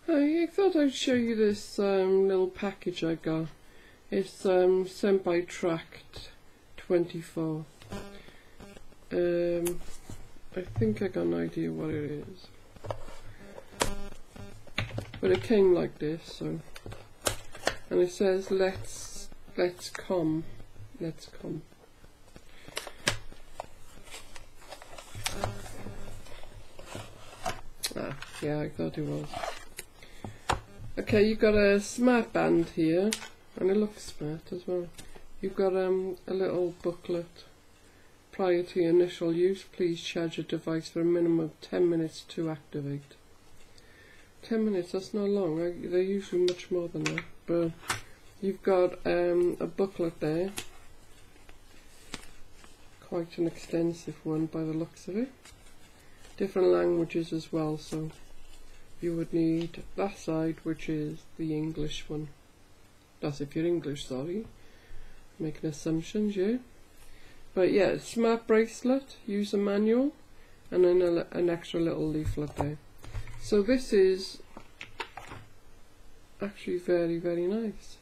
I thought I'd show you this little package I got. It's sent by Tract24. I think I got an idea what it is. But it came like this, so, and it says Letscom. Ah, yeah, I thought it was. Okay, you've got a smart band here, and it looks smart as well. You've got a little booklet. Prior to your initial use, please charge your device for a minimum of 10 minutes to activate. 10 minutes, that's not long. They're usually much more than that. But you've got a booklet there. Quite an extensive one by the looks of it. Different languages as well, so you would need that side, which is the English one. That's if you're English, sorry. Making assumptions, yeah. But yeah, smart bracelet, user manual, and then an extra little leaflet there. So this is actually very, very nice.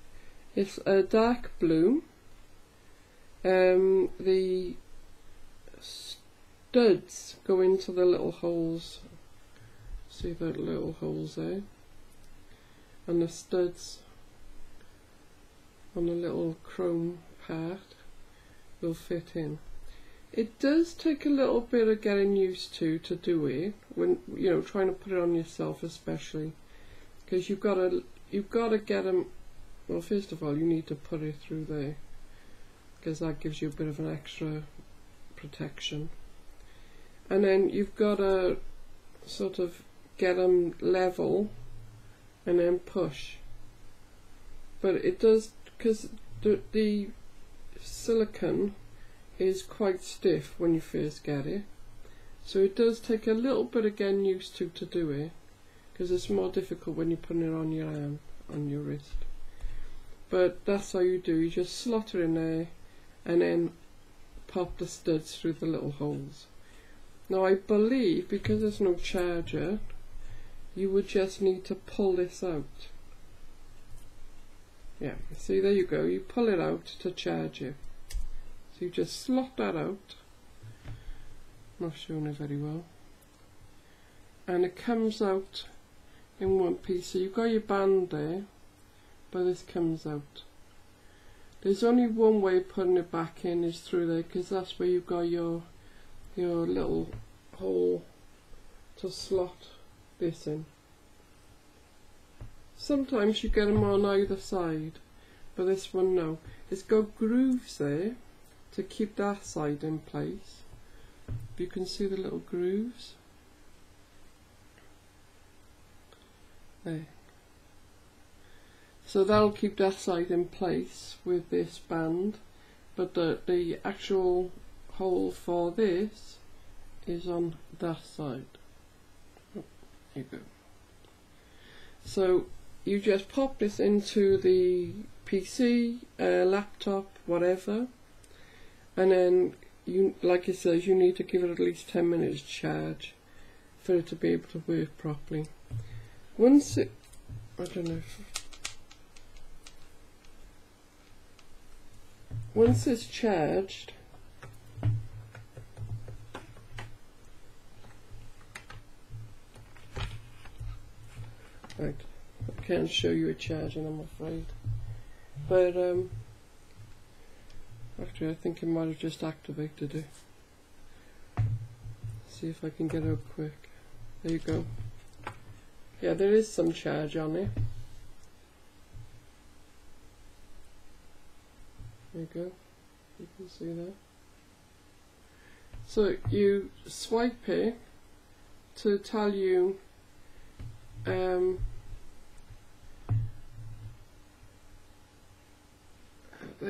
It's a dark blue. The studs go into the little holes. See the little holes there? And the studs on the little chrome part will fit in. It does take a little bit of getting used to do it, when trying to put it on yourself, especially because you've got to get them. Well, first of all, you need to put it through there, because that gives you a bit of an extra protection, and then you've got to sort of get them level and then push. But it does, because the silicone is quite stiff when you first get it, so it does take a little bit of getting used to do it, because it's more difficult when you're putting it on your arm, on your wrist. But that's how you do. You just slot it in there and then pop the studs through the little holes. Now I believe, because there's no charger, you would just need to pull this out. Yeah, see, there you go, you pull it out to charge it. So you just slot that out. Not showing it very well. And it comes out in one piece. So you've got your band there, but this comes out. There's only one way of putting it back in, is through there, because that's where you've got your little hole to slot this in. Sometimes you get them on either side, but this one no. It's got grooves there to keep that side in place. You can see the little grooves there. So that'll keep that side in place with this band, but the actual hole for this is on that side. Oh, there you go. So you just pop this into the PC, laptop, whatever, and then you, like it says, you need to give it at least 10 minutes charge for it to be able to work properly. Once it, I don't know if, once it's charged, right, I can't show you it charging, I'm afraid, but actually I think it might have just activated it. See if I can get out quick. There you go. Yeah, there is some charge on it. There you go, you can see that. So you swipe it to tell you there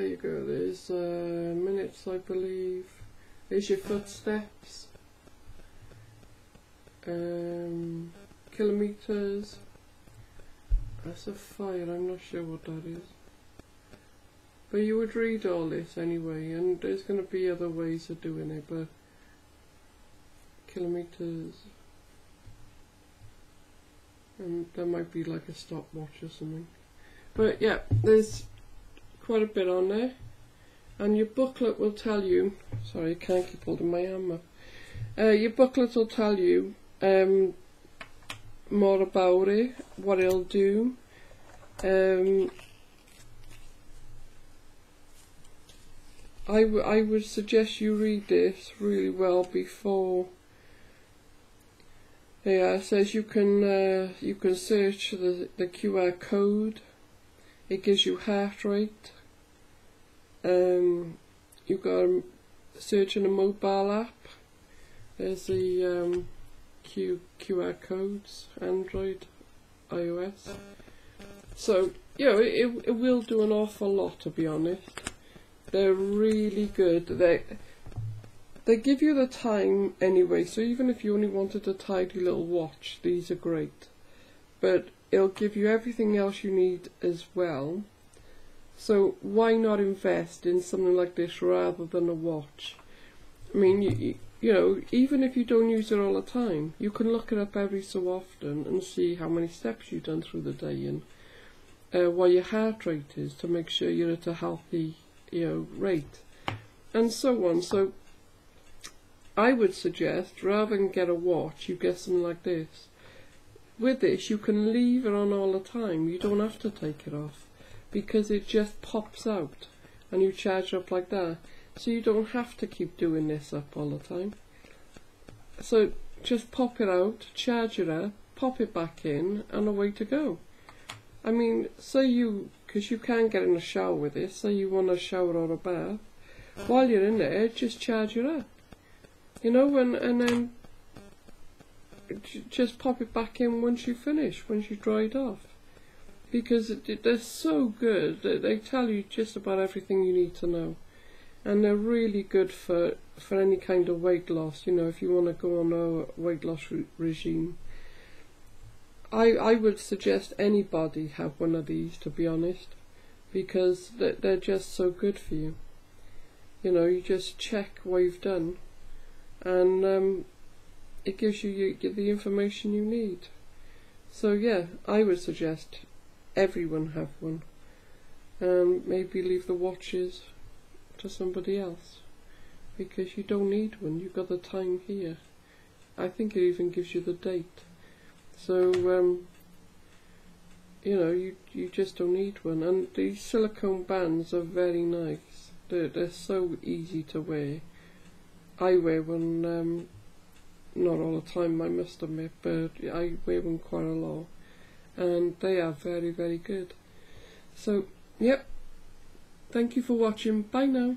you go, there's minutes, I believe. There's your footsteps, kilometers. That's a fire, I'm not sure what that is. But you would read all this anyway, and there's going to be other ways of doing it, but kilometers. and there might be like a stopwatch or something. But yeah, there's quite a bit on there, and your booklet will tell you, sorry I can't keep hold of my hammer, your booklet will tell you more about it, what it'll do. I would suggest you read this really well before. Yeah, it says you can search the QR code. It gives you heart rate. You got search in a mobile app. There's the QR codes, Android, iOS. So yeah, it will do an awful lot, to be honest. They're really good. They give you the time anyway, so even if you only wanted a tidy little watch, these are great. But it'll give you everything else you need as well. So why not invest in something like this rather than a watch? I mean, you know, even if you don't use it all the time, you can look it up every so often and see how many steps you've done through the day and what your heart rate is, to make sure you're at a healthy, you know, rate, and so on. So I would suggest, rather than get a watch, you get something like this. With this, you can leave it on all the time. You don't have to take it off, because it just pops out and you charge it up like that. So you don't have to keep doing this up all the time. So just pop it out, charge it up, pop it back in, and away to go. I mean, say you, because you can get in a shower with this, say you want a shower or a bath, while you're in there, just charge it up. You know, and then just pop it back in once you finish, once you dried off. Because they're so good, they tell you just about everything you need to know. And they're really good for any kind of weight loss, you know, if you want to go on a weight loss regime. I would suggest anybody have one of these, to be honest, because they're just so good for you. You know, you just check what you've done, and it gives you the information you need. So yeah, I would suggest everyone have one, and maybe leave the watches to somebody else, because you don't need one. You've got the time here. I think it even gives you the date. So you know, you just don't need one. And these silicone bands are very nice. They're so easy to wear. I wear one not all the time, I must admit, but I wear them quite a lot, and they are very, very good. So yep, thank you for watching. Bye now.